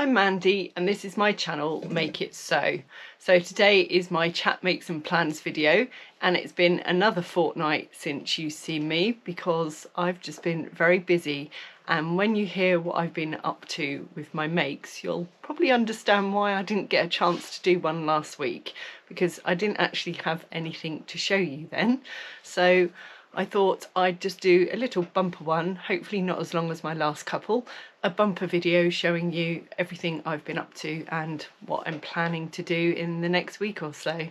I'm Mandy and this is my channel Make It Sew. So today is my chat makes and plans video, and it's been another fortnight since you've seen me because I've just been very busy, and when you hear what I've been up to with my makes you'll probably understand why I didn't get a chance to do one last week, because I didn't actually have anything to show you then. So I thought I'd just do a little bumper one, hopefully not as long as my last couple, a bumper video showing you everything I've been up to and what I'm planning to do in the next week or so.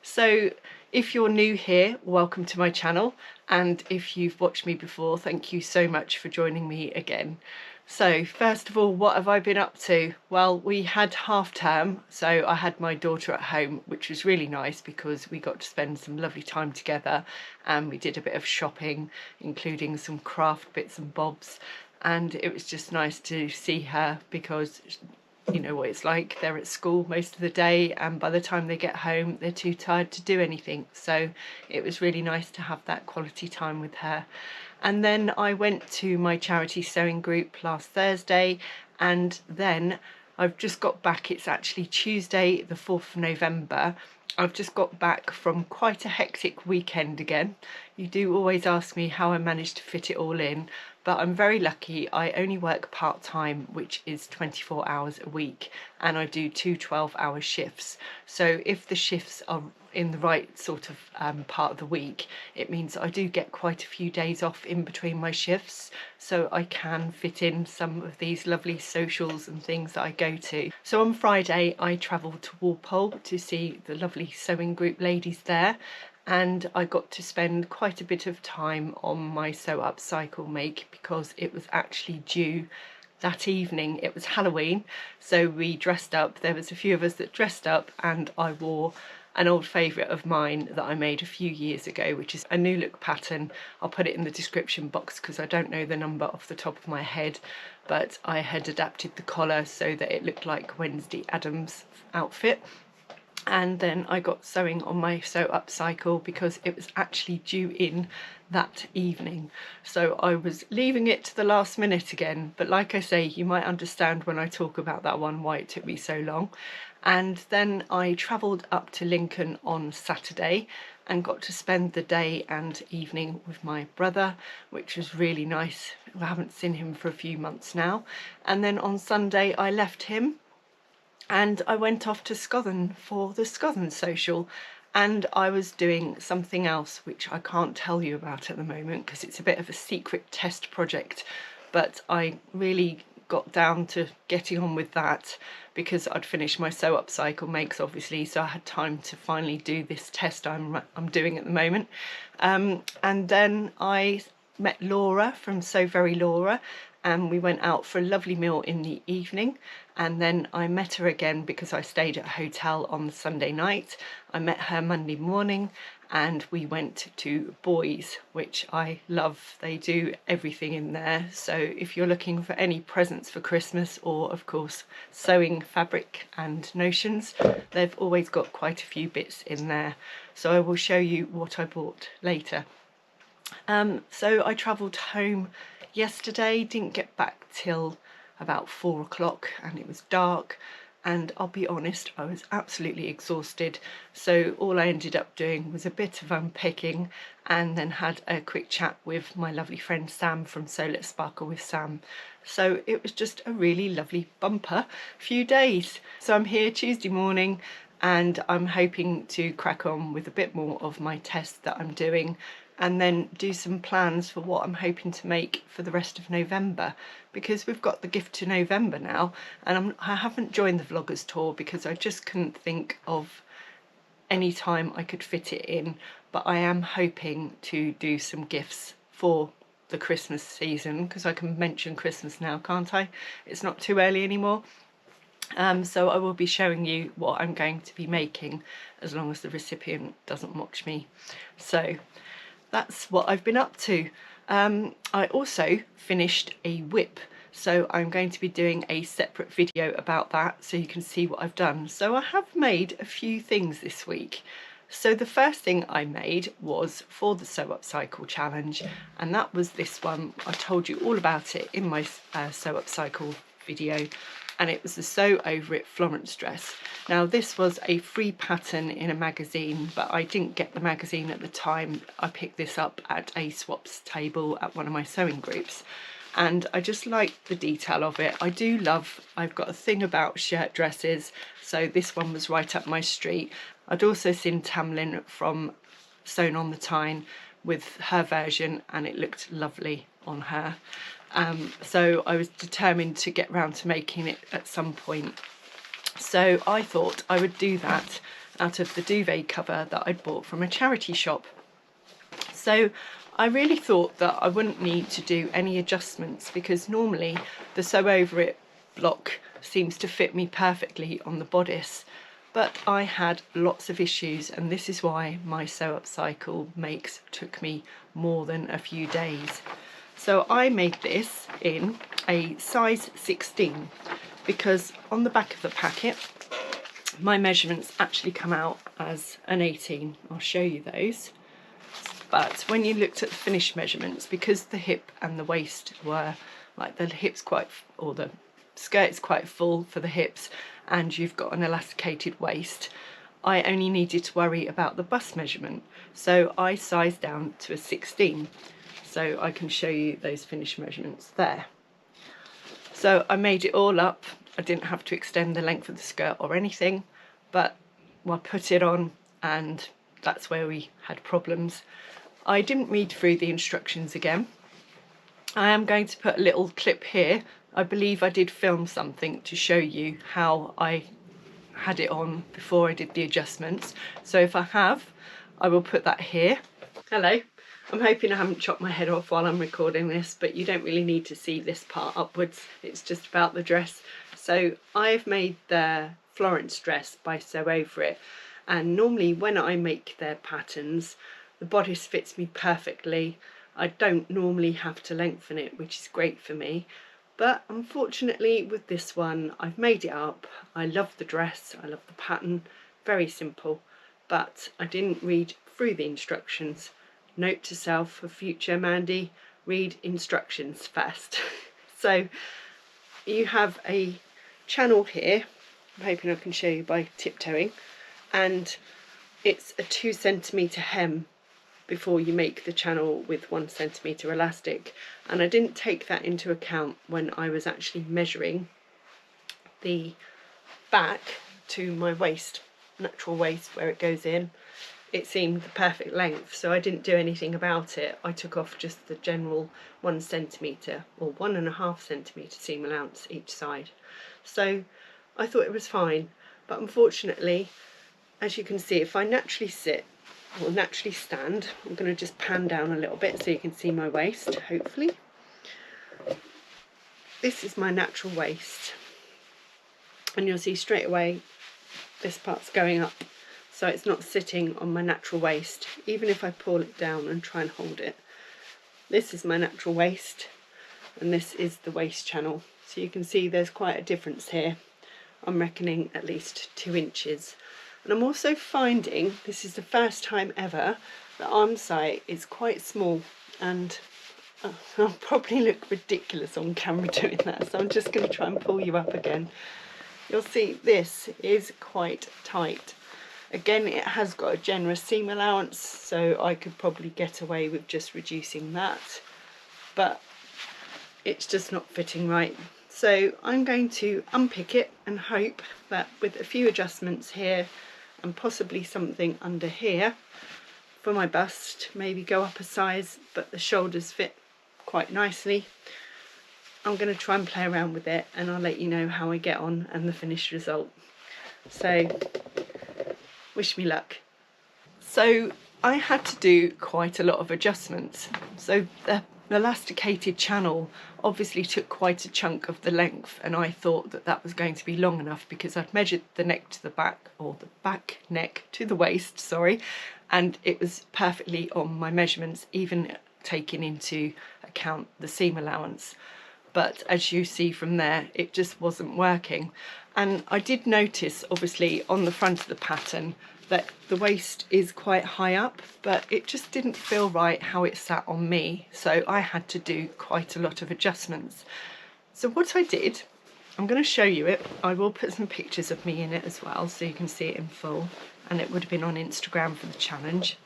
So if you're new here, welcome to my channel, and if you've watched me before, thank you so much for joining me again. So first of all, what have I been up to? Well, we had half term, so I had my daughter at home, which was really nice because we got to spend some lovely time together, and we did a bit of shopping, including some craft bits and bobs, and it was just nice to see her because you know what it's like, they're at school most of the day and by the time they get home they're too tired to do anything, so it was really nice to have that quality time with her. And then I went to my charity sewing group last Thursday, and then I've just got back. It's actually Tuesday the 4th of November. I've just got back from quite a hectic weekend again. You do always ask me how I managed to fit it all in, but I'm very lucky. I only work part-time, which is 24 hours a week, and I do two 12-hour shifts. So if the shifts are in the right sort of part of the week, it means I do get quite a few days off in between my shifts, so I can fit in some of these lovely socials and things that I go to. So on Friday I travelled to Walpole to see the lovely sewing group ladies there, and I got to spend quite a bit of time on my Sew Upcycle make because it was actually due that evening. It was Halloween, so we dressed up. There was a few of us that dressed up, and I wore an old favourite of mine that I made a few years ago, which is a new look pattern. I'll put it in the description box because I don't know the number off the top of my head, but I had adapted the collar so that it looked like Wednesday Addams' outfit. And then I got sewing on my Sew Upcycle because it was actually due in that evening. So I was leaving it to the last minute again, but like I say, you might understand when I talk about that one why it took me so long. And then I travelled up to Lincoln on Saturday and got to spend the day and evening with my brother, which was really nice. I haven't seen him for a few months now. And then on Sunday I left him and I went off to Scotland for the Scotland social, and I was doing something else which I can't tell you about at the moment because it's a bit of a secret test project, but I really got down to getting on with that because I'd finished my Sew Upcycle makes obviously, so I had time to finally do this test I'm doing at the moment. And then I met Laura from So Very Laura, and we went out for a lovely meal in the evening, and then I met her again because I stayed at a hotel on the Sunday night. I met her Monday morning and we went to Boys, which I love. They do everything in there, so if you're looking for any presents for Christmas or of course sewing fabric and notions, they've always got quite a few bits in there, so I will show you what I bought later. So I travelled home yesterday, didn't get back till about 4 o'clock and it was dark, and I'll be honest, I was absolutely exhausted, so all I ended up doing was a bit of unpicking and then had a quick chat with my lovely friend Sam from So Let's Sparkle with Sam. So it was just a really lovely bumper few days. So I'm here Tuesday morning and I'm hoping to crack on with a bit more of my test that I'm doing, and then do some plans for what I'm hoping to make for the rest of November, because we've got the gift to November now, and I haven't joined the vloggers tour because I just couldn't think of any time I could fit it in, but I am hoping to do some gifts for the Christmas season, because I can mention Christmas now, can't I? It's not too early anymore. So I will be showing you what I'm going to be making as long as the recipient doesn't watch me. So that's what I've been up to. I also finished a whip, so I'm going to be doing a separate video about that so you can see what I've done. So I have made a few things this week. So the first thing I made was for the Sew Upcycle challenge, and that was this one. I told you all about it in my Sew Upcycle video. and it was the Sew Over It Florence dress. Now this was a free pattern in a magazine, but I didn't get the magazine at the time. I picked this up at a swaps table at one of my sewing groups, and I just like the detail of it. I've got a thing about shirt dresses, so this one was right up my street. I'd also seen Tamlin from Sewn on the Tyne with her version, and it looked lovely on her. So I was determined to get round to making it at some point. So I thought I would do that out of the duvet cover that I'd bought from a charity shop. So I really thought that I wouldn't need to do any adjustments, because normally the Sew Over It block seems to fit me perfectly on the bodice. But I had lots of issues, and this is why my Sew Upcycle makes took me more than a few days. So I made this in a size 16 because on the back of the packet my measurements actually come out as an 18. I'll show you those. But when you looked at the finished measurements, because the hip and the waist were like, the hips quite, or the skirt's quite full for the hips, and you've got an elasticated waist, I only needed to worry about the bust measurement. So I sized down to a 16. So I can show you those finished measurements there. So I made it all up. I didn't have to extend the length of the skirt or anything, but I put it on, and that's where we had problems. I didn't read through the instructions again. I am going to put a little clip here. I believe I did film something to show you how I had it on before I did the adjustments. So if I have, I will put that here. Hello. I'm hoping I haven't chopped my head off while I'm recording this, but you don't really need to see this part upwards. It's just about the dress. So I've made the Florence dress by Sew Over It, and normally when I make their patterns, the bodice fits me perfectly. I don't normally have to lengthen it, which is great for me. But unfortunately with this one, I've made it up. I love the dress, I love the pattern, very simple, but I didn't read through the instructions. Note to self for future, Mandy, read instructions first. So you have a channel here, I'm hoping I can show you by tiptoeing, and it's a 2 centimetre hem before you make the channel with 1 centimetre elastic, and I didn't take that into account when I was actually measuring the back to my waist, natural waist where it goes in. It seemed the perfect length, so I didn't do anything about it. I took off just the general 1 centimetre or 1.5 centimetre seam allowance each side. So I thought it was fine, but unfortunately, as you can see, if I naturally sit or naturally stand, I'm going to just pan down a little bit so you can see my waist, hopefully. This is my natural waist, and you'll see straight away this part's going up. So it's not sitting on my natural waist, even if I pull it down and try and hold it. This is my natural waist, and this is the waist channel. So you can see there's quite a difference here. I'm reckoning at least 2 inches. And I'm also finding, this is the first time ever, the arm site is quite small, and I'll probably look ridiculous on camera doing that. So I'm just going to try and pull you up again. You'll see this is quite tight. Again, it has got a generous seam allowance, so I could probably get away with just reducing that, but it's just not fitting right. So I'm going to unpick it and hope that with a few adjustments here and possibly something under here for my bust, maybe go up a size, but the shoulders fit quite nicely. I'm going to try and play around with it, and I'll let you know how I get on and the finished result. So wish me luck. So I had to do quite a lot of adjustments. So the elasticated channel obviously took quite a chunk of the length, and I thought that that was going to be long enough because I'd measured the neck to the back, or the back neck to the waist, sorry, and it was perfectly on my measurements, even taking into account the seam allowance. But as you see from there, it just wasn't working. And I did notice, obviously, on the front of the pattern that the waist is quite high up, but it just didn't feel right how it sat on me. So I had to do quite a lot of adjustments. So what I did I'm going to show you it. I will put some pictures of me in it as well so you can see it in full, and it would have been on Instagram for the challenge.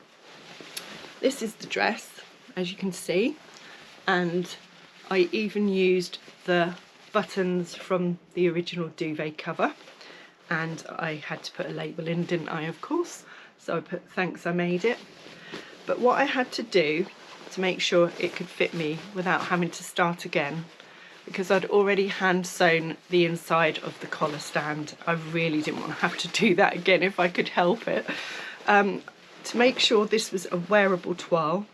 This is the dress, as you can see, and I even used the buttons from the original duvet cover, and I had to put a label in, didn't I, of course, so I put thanks I made it. But what I had to do to make sure it could fit me without having to start again, because I'd already hand sewn the inside of the collar stand, I really didn't want to have to do that again if I could help it. To make sure this was a wearable toile,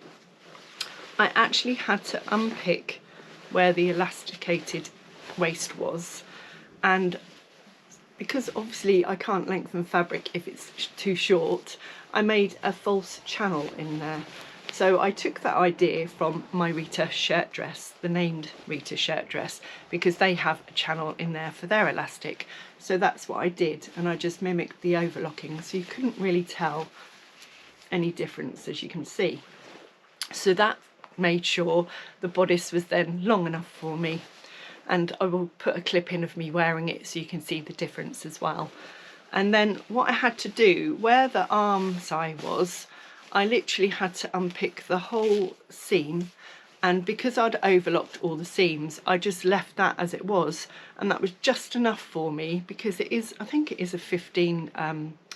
I actually had to unpick where the elasticated waist was, and because obviously I can't lengthen fabric if it's too short, I made a false channel in there. So I took that idea from my Rita shirt dress, the named Rita shirt dress, because they have a channel in there for their elastic. So that's what I did, and I just mimicked the overlocking, so you couldn't really tell any difference, as you can see. So that made sure the bodice was then long enough for me, and I will put a clip in of me wearing it so you can see the difference as well. And then what I had to do, where the arm side was, I literally had to unpick the whole seam, and because I'd overlocked all the seams, I just left that as it was, and that was just enough for me, because it is, I think it is a 15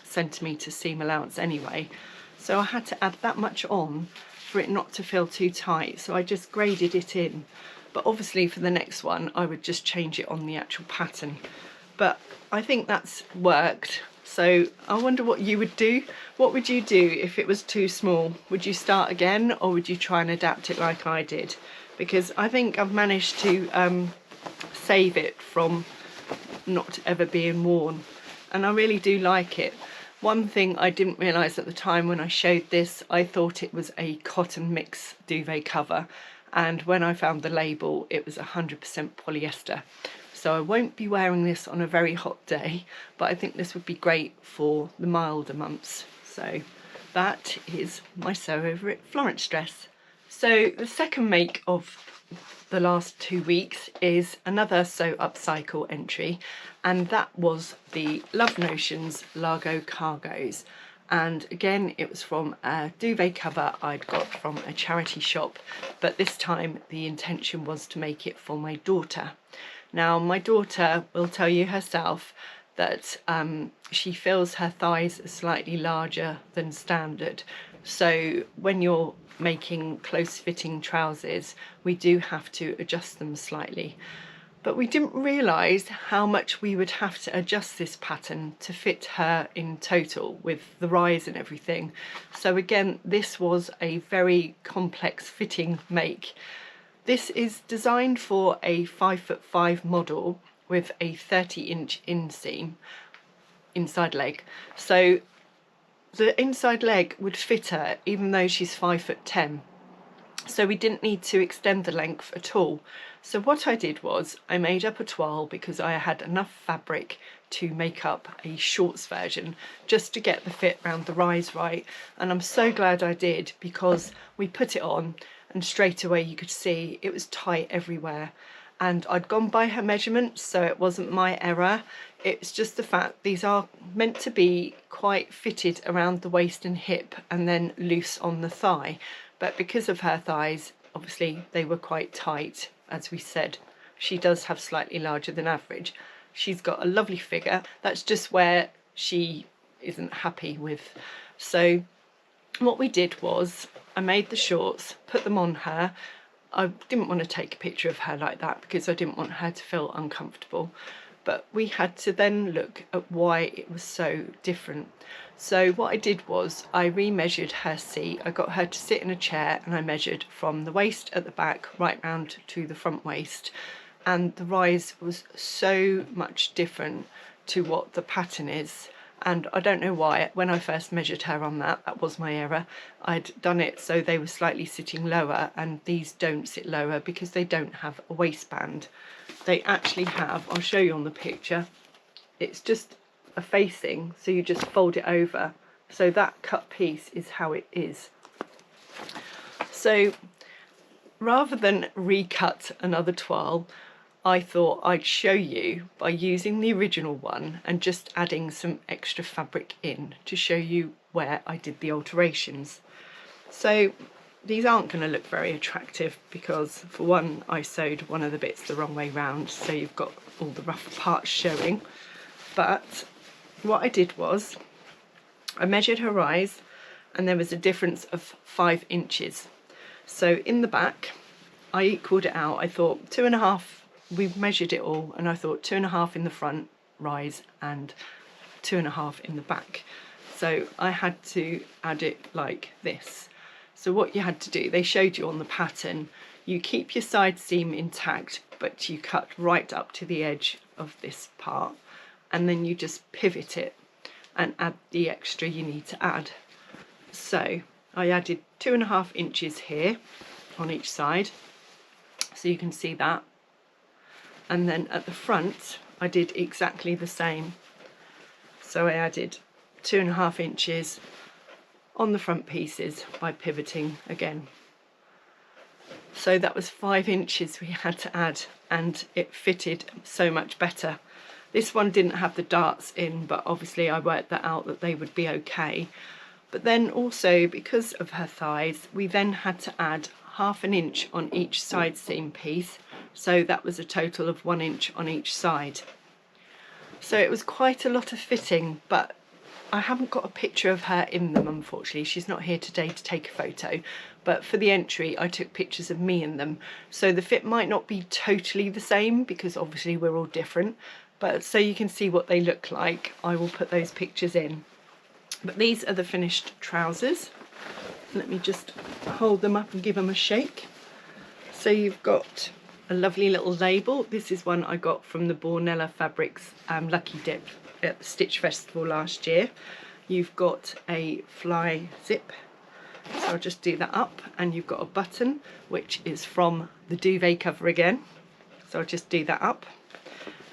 centimetre seam allowance anyway, so I had to add that much on for it not to feel too tight, so I just graded it in. But obviously for the next one I would just change it on the actual pattern, but I think that's worked. So I wonder what you would do. What would you do if it was too small? Would you start again, or would you try and adapt it like I did? Because I think I've managed to save it from not ever being worn, and I really do like it. One thing I didn't realise at the time when I showed this, I thought it was a cotton mix duvet cover, and when I found the label it was 100% polyester. So I won't be wearing this on a very hot day, but I think this would be great for the milder months. So that is my Sew Over It Florence dress. So the second make of the last 2 weeks is another Sew Upcycle entry, and that was the Love Notions Largo cargos. And again, it was from a duvet cover I'd got from a charity shop, but this time the intention was to make it for my daughter. Now, my daughter will tell you herself that she feels her thighs are slightly larger than standard. So when you're making close-fitting trousers, we do have to adjust them slightly. But we didn't realise how much we would have to adjust this pattern to fit her in total with the rise and everything. So again, this was a very complex fitting make. This is designed for a 5'5" model with a 30-inch inseam, inside leg. So the inside leg would fit her even though she's 5'10". So we didn't need to extend the length at all. So what I did was I made up a toile because I had enough fabric to make up a shorts version just to get the fit around the rise right. And I'm so glad I did, because we put it on and straight away you could see it was tight everywhere. And I'd gone by her measurements, so it wasn't my error. It's just the fact these are meant to be quite fitted around the waist and hip and then loose on the thigh. But because of her thighs, obviously they were quite tight. As we said, she does have slightly larger than average. She's got a lovely figure. That's just where she isn't happy with. So what we did was I made the shorts, put them on her. I didn't want to take a picture of her like that because I didn't want her to feel uncomfortable. But we had to then look at why it was so different. So what I did was I remeasured her seat. I got her to sit in a chair and I measured from the waist at the back right round to the front waist. And the rise was so much different to what the pattern is. And I don't know why, when I first measured her on that was my error. I'd done it so they were slightly sitting lower, and these don't sit lower because they don't have a waistband. They actually have, I'll show you on the picture, it's just a facing, so you just fold it over. So that cut piece is how it is. So rather than recut another toile, I thought I'd show you by using the original one and just adding some extra fabric in to show you where I did the alterations. So these aren't going to look very attractive because, for one, I sewed one of the bits the wrong way round, so you've got all the rough parts showing. But what I did was I measured her eyes and there was a difference of 5 inches. So in the back I equalled it out. I thought 2.5, we measured it all, and I thought 2.5 in the front rise and 2.5 in the back. So I had to add it like this. So what you had to do, they showed you on the pattern, you keep your side seam intact, but you cut right up to the edge of this part, and then you just pivot it and add the extra you need to add. So I added 2.5 inches here on each side, so you can see that. And then at the front I did exactly the same. So I added 2.5 inches on the front pieces by pivoting again. So that was 5 inches we had to add, and it fitted so much better. This one didn't have the darts in, but obviously I worked that out that they would be okay. But then also, because of her thighs, we then had to add 1/2 inch on each side seam piece, so that was a total of 1 inch on each side. So it was quite a lot of fitting, but I haven't got a picture of her in them, unfortunately. She's not here today to take a photo, but for the entry I took pictures of me in them, so the fit might not be totally the same because obviously we're all different, but so you can see what they look like, I will put those pictures in. But these are the finished trousers. Let me just hold them up and give them a shake. So you've got a lovely little label. This is one I got from the Bornella Fabrics Lucky Dip at the Stitch Festival last year. You've got a fly zip, so I'll just do that up, and you've got a button which is from the duvet cover again, so I'll just do that up.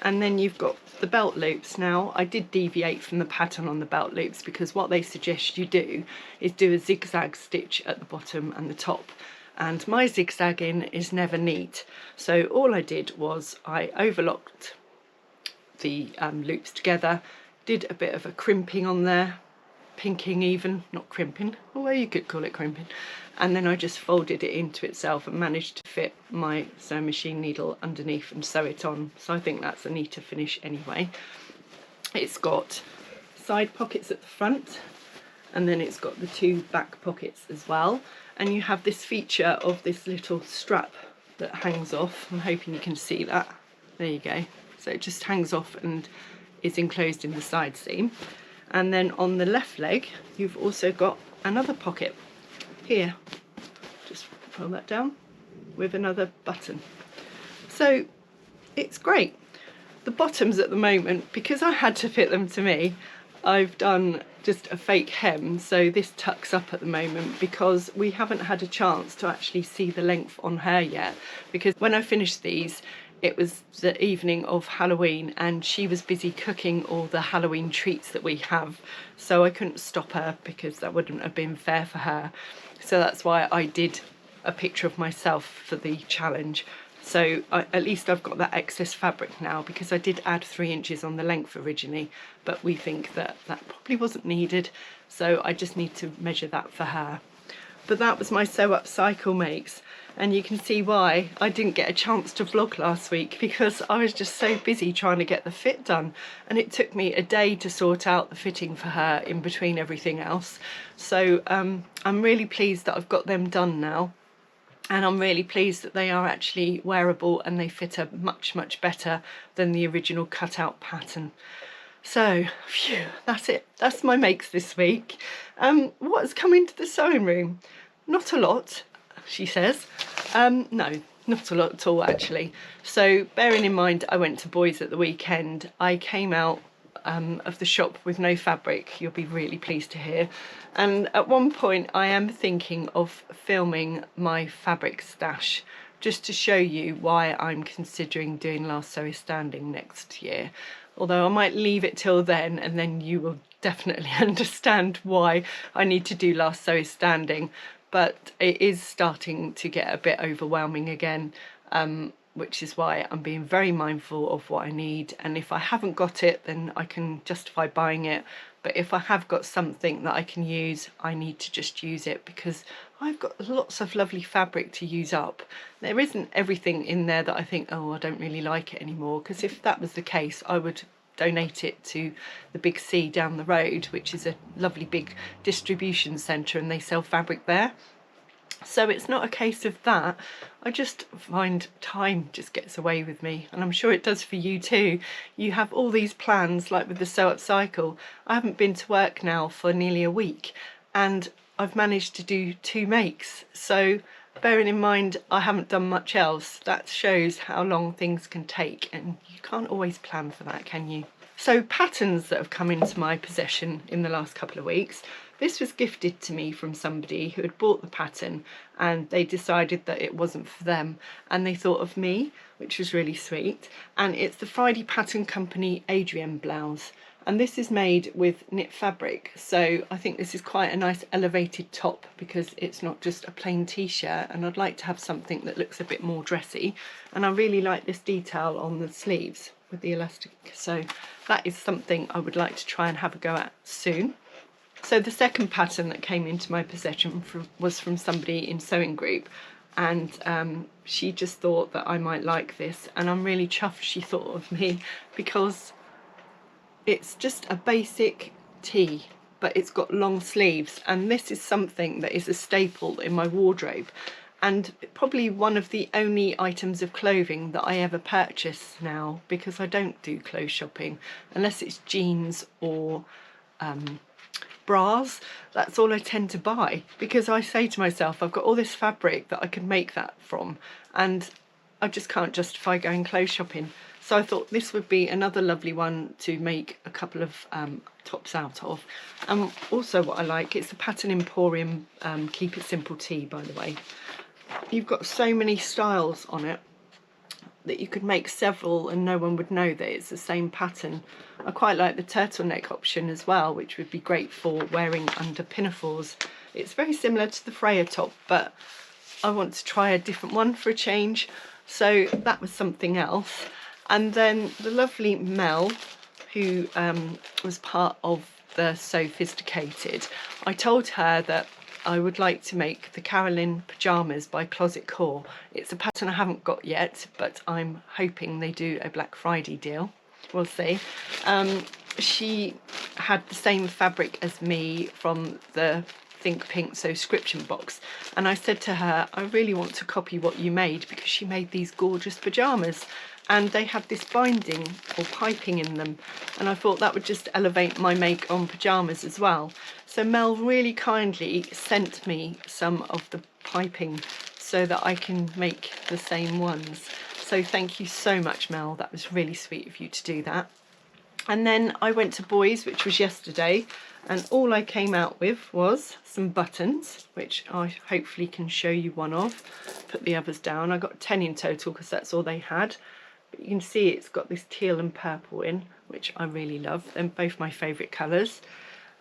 And then you've got the belt loops. Now I did deviate from the pattern on the belt loops because what they suggest you do is do a zigzag stitch at the bottom and the top, and my zigzagging is never neat, so all I did was I overlocked the loops together, did a bit of a crimping on there, pinking even, not crimping, although you could call it crimping, and then I just folded it into itself and managed to fit my sewing machine needle underneath and sew it on. So I think that's a neater finish anyway. It's got side pockets at the front, and then it's got the 2 back pockets as well, and you have this feature of this little strap that hangs off. I'm hoping you can see that. There you go. So it just hangs off and is enclosed in the side seam. And then on the left leg you've also got another pocket here, just pull that down, with another button. So it's great. The bottoms at the moment, because I had to fit them to me, I've done just a fake hem, so this tucks up at the moment because we haven't had a chance to actually see the length on her yet, because when I finished these it was the evening of Halloween and she was busy cooking all the Halloween treats that we have, so I couldn't stop her because that wouldn't have been fair for her. So that's why I did a picture of myself for the challenge. So at least I've got that excess fabric now, because I did add 3 inches on the length originally, but we think that that probably wasn't needed, so I just need to measure that for her. But that was my Sew Upcycle makes, and you can see why I didn't get a chance to vlog last week, because I was just so busy trying to get the fit done, and it took me a day to sort out the fitting for her in between everything else. So I'm really pleased that I've got them done now, and I'm really pleased that they are actually wearable and they fit her much better than the original cutout pattern. So phew, that's it, that's my makes this week. What's come into the sewing room? Not a lot, she says. No, not a lot at all actually. So bearing in mind I went to Boys at the weekend, I came out of the shop with no fabric, you'll be really pleased to hear. And at one point I am thinking of filming my fabric stash, just to show you why I'm considering doing Last Sew is Standing next year. Although I might leave it till then, and then you will definitely understand why I need to do Last Sew is Standing. But it is starting to get a bit overwhelming again. which is why I'm being very mindful of what I need, and if I haven't got it then I can justify buying it, but if I have got something that I can use, I need to just use it, because I've got lots of lovely fabric to use up. There isn't everything in there that I think, oh, I don't really like it anymore, because if that was the case I would donate it to the Big C down the road, which is a lovely big distribution centre, and they sell fabric there. So it's not a case of that. I just find time just gets away with me, and I'm sure it does for you too. You have all these plans, like with the Sew Upcycle. I haven't been to work now for nearly a week and I've managed to do 2 makes. So bearing in mind I haven't done much else, that shows how long things can take, and you can't always plan for that, can you? So patterns that have come into my possession in the last couple of weeks. This was gifted to me from somebody who had bought the pattern and they decided that it wasn't for them and they thought of me, which was really sweet. And it's the Friday Pattern Company Adrienne blouse. And this is made with knit fabric, so I think this is quite a nice elevated top because it's not just a plain t-shirt, and I'd like to have something that looks a bit more dressy. And I really like this detail on the sleeves with the elastic, so that is something I would like to try and have a go at soon. So the second pattern that came into my possession was from somebody in Sewing Group, and she just thought that I might like this, and I'm really chuffed she thought of me, because it's just a basic tee, but it's got long sleeves, and this is something that is a staple in my wardrobe, and probably one of the only items of clothing that I ever purchase now, because I don't do clothes shopping unless it's jeans or bras. That's all I tend to buy, because I say to myself, I've got all this fabric that I could make that from, and I just can't justify going clothes shopping. So I thought this would be another lovely one to make a couple of tops out of. And also what I like, it's the Pattern Emporium Keep It Simple tee, by the way. You've got so many styles on it that you could make several and no one would know that it's the same pattern. I quite like the turtleneck option as well, which would be great for wearing under pinafores. It's very similar to the Freya top, but I want to try a different one for a change, so that was something else. And then the lovely Mel, who was part of the Sophisticated, I told her that I would like to make the Carolyn pyjamas by Closet Core. It's a pattern I haven't got yet, but I'm hoping they do a Black Friday deal. We'll see. She had the same fabric as me from the Think Pink subscription box, and I said to her, I really want to copy what you made, because she made these gorgeous pyjamas and they have this binding or piping in them, and I thought that would just elevate my make on pyjamas as well. So Mel really kindly sent me some of the piping so that I can make the same ones. So thank you so much, Mel, that was really sweet of you to do that. And then I went to Boys, which was yesterday, and all I came out with was some buttons, which I hopefully can show you one of. Put the others down. I got 10 in total because that's all they had. But you can see it's got this teal and purple in, which I really love. They're both my favourite colours.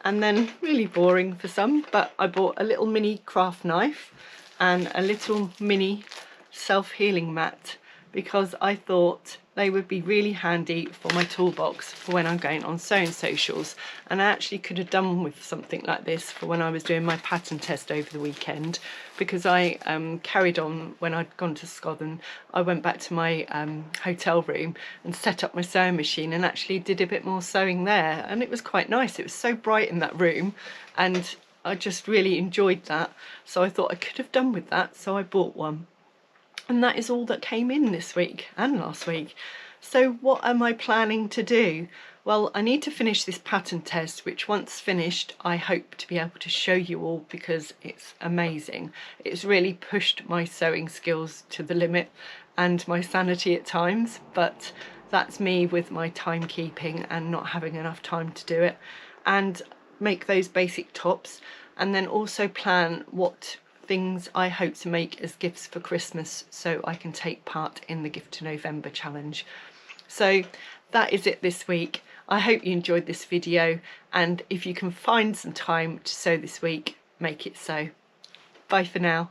And then, really boring for some, but I bought a little mini craft knife and a little mini self-healing mat, because I thought they would be really handy for my toolbox for when I'm going on sewing socials. And I actually could have done with something like this for when I was doing my pattern test over the weekend, because I carried on when I'd gone to Scotland. I went back to my hotel room and set up my sewing machine and actually did a bit more sewing there, and it was quite nice. It was so bright in that room and I just really enjoyed that, so I thought I could have done with that, so I bought one. And that is all that came in this week and last week. So what am I planning to do? Well, I need to finish this pattern test, which once finished, I hope to be able to show you all, because it's amazing. It's really pushed my sewing skills to the limit and my sanity at times, but that's me with my timekeeping and not having enough time to do it. And make those basic tops, and then also plan what things I hope to make as gifts for Christmas, so I can take part in the Gift to November challenge. So that is it this week. I hope you enjoyed this video, and if you can find some time to sew this week, make it so. Bye for now.